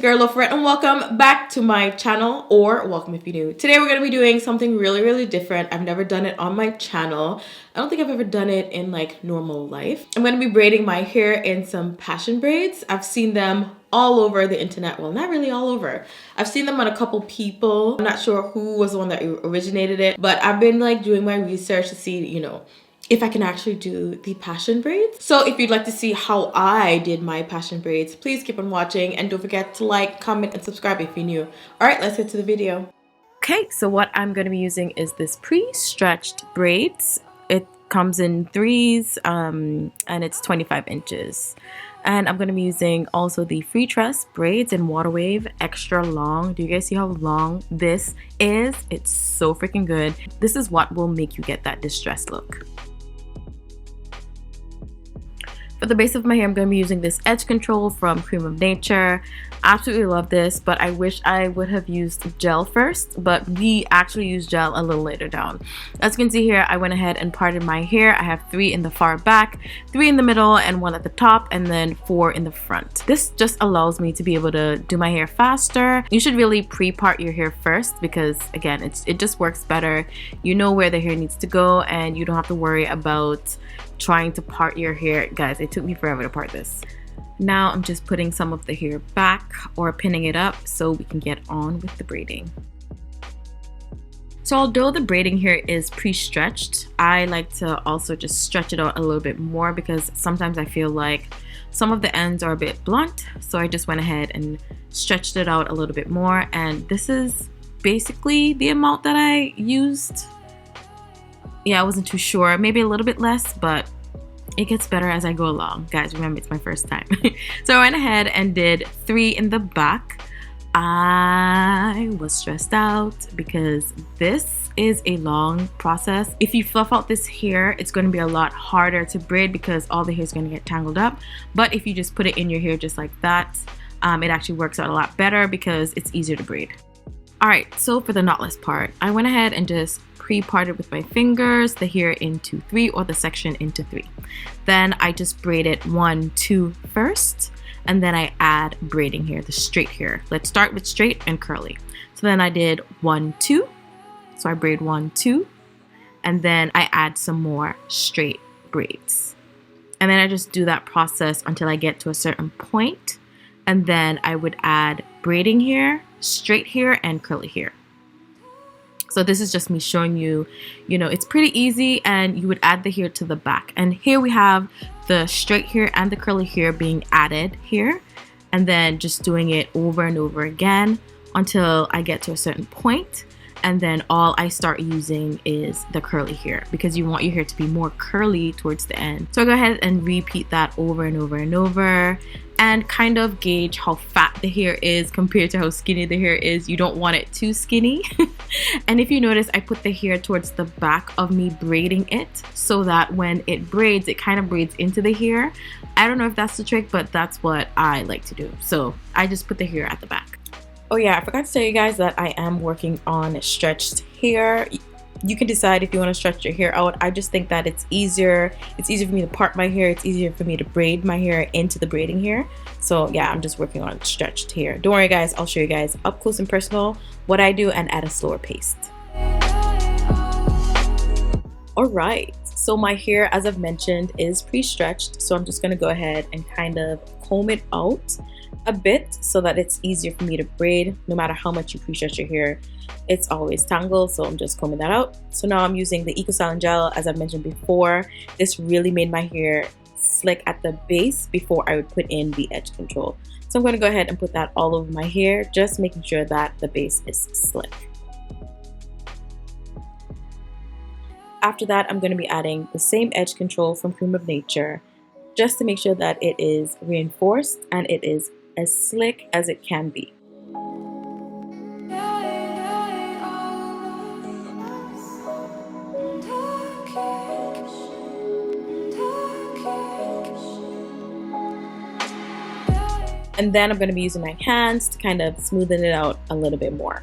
your girl Loaferette and welcome back to my channel, or welcome if you're new. Today we're going to be doing something really different. I've never done it on my channel. I don't think I've ever done it in like normal life. I'm going to be braiding my hair in some passion braids. I've seen them all over the internet. Well, not really all over. I've seen them on a couple people. I'm not sure who was the one that originated it, but I've been like doing my research to see, you know, if I can actually do the passion braids. So if you'd like to see how I did my passion braids, please keep on watching and don't forget to like, comment, and subscribe if you're new. All right, let's get to the video. Okay, so what I'm going to be using is this pre-stretched braids. It comes in threes and it's 25 inches. And I'm going to be using also the free tress braids in water wave extra long. Do you guys see how long this is? It's so freaking good. This is what will make you get that distressed look. For the base of my hair, I'm going to be using this edge control from Cream of Nature. Absolutely love this, but I wish I would have used gel first, but we actually used gel a little later down. As you can see here, I went ahead and parted my hair. I have 3 in the far back, 3 in the middle, and 1 at the top, and then 4 in the front. This just allows me to be able to do my hair faster. You should really pre-part your hair first because, again, it just works better. You know where the hair needs to go, and you don't have to worry about trying to part your hair. Guys, it took me forever to part this. Now I'm just putting some of the hair back or pinning it up so we can get on with the braiding. So although the braiding here is pre-stretched, I like to also just stretch it out a little bit more because sometimes I feel like some of the ends are a bit blunt. So I just went ahead and stretched it out a little bit more, and this is basically the amount that I used. Yeah, I wasn't too sure, maybe a little bit less, but it gets better as I go along. Guys, remember, it's my first time. So I went ahead and did 3 in the back. I was stressed out because this is a long process. If you fluff out this hair, it's going to be a lot harder to braid because all the hair is going to get tangled up. But if you just put it in your hair just like that, it actually works out a lot better because it's easier to braid. Alright, so for the knotless part, I went ahead and just pre-parted with my fingers the hair into 3 or the section into 3. Then I just braided 1, 2 first, and then I add braiding here, the straight hair. Let's start with straight and curly. So then I did 1, 2. So I braid 1, 2, and then I add some more straight braids. And then I just do that process until I get to a certain point, and then I would add braiding hair, straight hair, and curly hair. So this is just me showing you, you know, it's pretty easy, and you would add the hair to the back. And here we have the straight hair and the curly hair being added here, and then just doing it over and over again until I get to a certain point. And then all I start using is the curly hair because you want your hair to be more curly towards the end. So I go ahead and repeat that over and over and over and kind of gauge how fat the hair is compared to how skinny the hair is. You don't want it too skinny. And if you notice, I put the hair towards the back of me braiding it so that when it braids, it kind of braids into the hair. I don't know if that's the trick, but that's what I like to do. So I just put the hair at the back. Oh yeah, I forgot to tell you guys that I am working on stretched hair. You can decide if you want to stretch your hair out. I just think that it's easier. It's easier for me to part my hair. It's easier for me to braid my hair into the braiding hair. So yeah, I'm just working on stretched hair. Don't worry guys, I'll show you guys up close and personal what I do and at a slower pace. Alright, so my hair, as I've mentioned, is pre-stretched. So I'm just going to go ahead and kind of comb it out a bit so that it's easier for me to braid. No matter how much you pre-stretch your hair, it's always tangled, so I'm just combing that out. So now I'm using the EcoStyle gel, as I mentioned before. This really made my hair slick at the base before I would put in the edge control. So I'm going to go ahead and put that all over my hair, just making sure that the base is slick. After that, I'm going to be adding the same edge control from Cream of Nature, just to make sure that it is reinforced and it is as slick as it can be. And then I'm going to be using my hands to kind of smoothen it out a little bit more.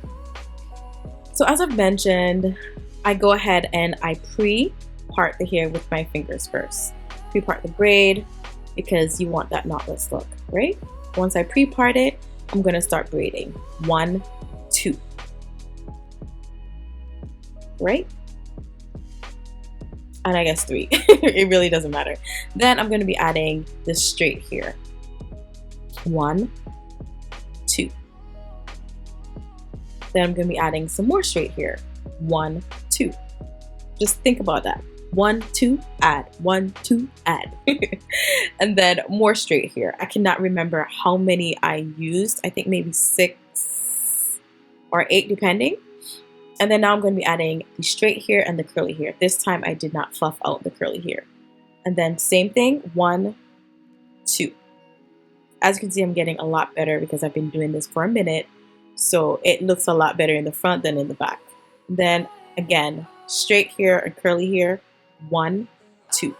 So as I've mentioned, I go ahead and I pre-part the hair with my fingers first. Pre-part the braid because you want that knotless look, right? Once I pre-part it, I'm gonna start braiding. 1, 2. Right? And I guess 3. It really doesn't matter. Then I'm gonna be adding this straight here. 1, 2. Then I'm gonna be adding some more straight here. 1, 2. Just think about that. 1, 2, add. 1, 2, add. And then more straight here. I cannot remember how many I used. I think maybe 6 or 8 depending. And then now I'm going to be adding the straight here and the curly here. This time I did not fluff out the curly here. And then same thing, 1, 2. As you can see, I'm getting a lot better because I've been doing this for a minute. So it looks a lot better in the front than in the back. Then again, straight here and curly here, 1, 2.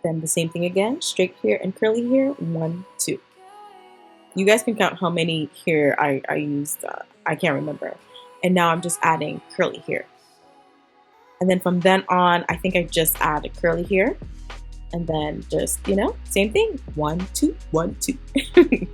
Then the same thing again, straight here and curly here, 1, 2. You guys can count how many here I used. I can't remember. And now I'm just adding curly here. And then from then on, I think I just added curly here. And then just, you know, same thing. 1, 2, 1, 2.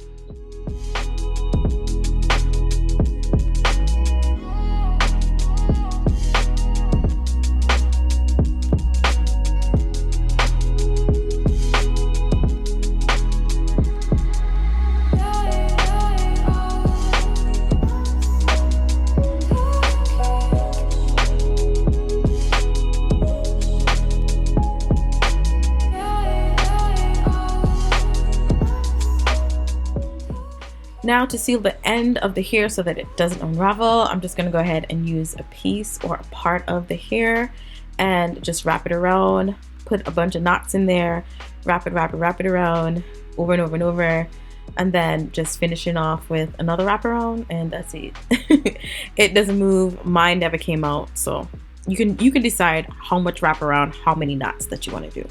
Now to seal the end of the hair so that it doesn't unravel, I'm just going to go ahead and use a piece or a part of the hair and just wrap it around, put a bunch of knots in there, wrap it around over and over and over, and then just finishing off with another wraparound, and that's it. It doesn't move. Mine never came out, so you can decide how much wraparound, how many knots that you want to do.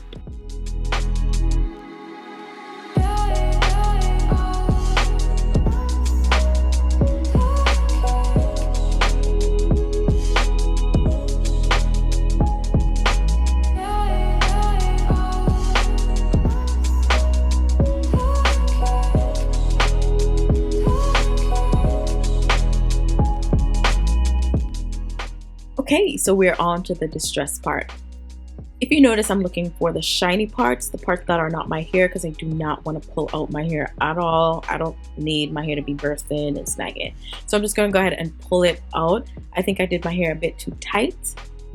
Okay, so we're on to the distress part. If you notice, I'm looking for the shiny parts, the parts that are not my hair, because I do not want to pull out my hair at all. I don't need my hair to be bursting and snagging. So I'm just going to go ahead and pull it out. I think I did my hair a bit too tight,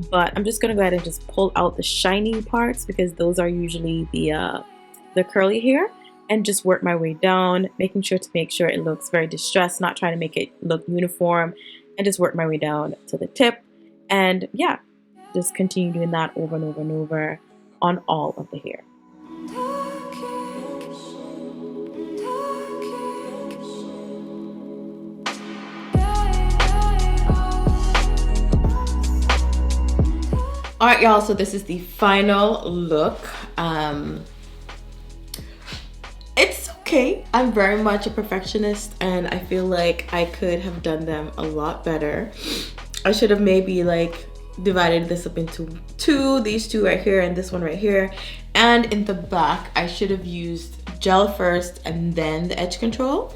but I'm just going to go ahead and just pull out the shiny parts because those are usually the curly hair, and just work my way down, making sure it looks very distressed, not trying to make it look uniform, and just work my way down to the tip. And yeah, just continue doing that over and over and over on all of the hair. All right, y'all, so this is the final look. It's okay. I'm very much a perfectionist, and I feel like I could have done them a lot better. I should have maybe like divided this up into two, these two right here and this one right here. And in the back, I should have used gel first and then the edge control.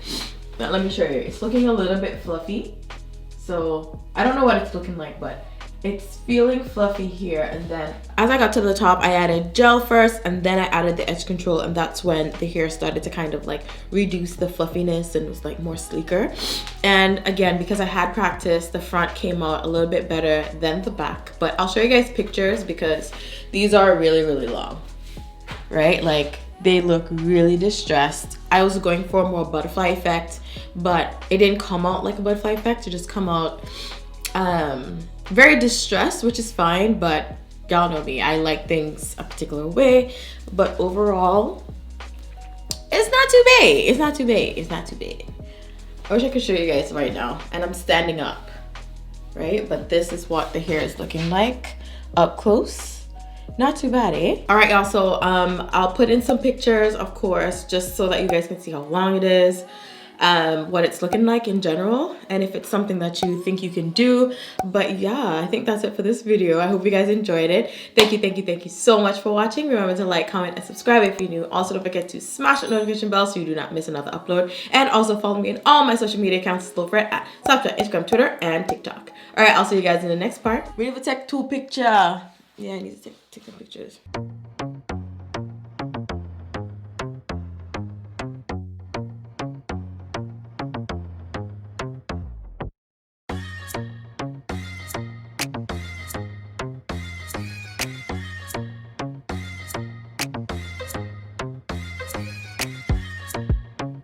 But let me show you. It's looking a little bit fluffy. So I don't know what it's looking like, but it's feeling fluffy here. And then as I got to the top, I added gel first and then I added the edge control, and that's when the hair started to kind of like reduce the fluffiness and was like more sleeker. And again, because I had practice, the front came out a little bit better than the back. But I'll show you guys pictures because these are really, really long, right? Like they look really distressed. I was going for a more butterfly effect, but it didn't come out like a butterfly effect. It just come out very distressed, which is fine, but y'all know me, I like things a particular way. But overall, it's not too bad. It's not too bad. It's not too bad. I wish I could show you guys right now, and I'm standing up, right? But this is what the hair is looking like up close. Not too bad, eh? All right, y'all, so I'll put in some pictures, of course, just so that you guys can see how long it is. what it's looking like in general, and if it's something that you think you can do. But yeah, I think that's it for this video. I hope you guys enjoyed it. Thank you so much for watching. Remember to like, comment, and subscribe if you're new. Also, don't forget to smash that notification bell so you do not miss another upload. And also follow me on all my social media accounts, Loaferette, at Snapchat, Instagram, Twitter, and TikTok. All right, I'll see you guys in the next part. We need to take 2 pictures. Yeah, I need to take some pictures.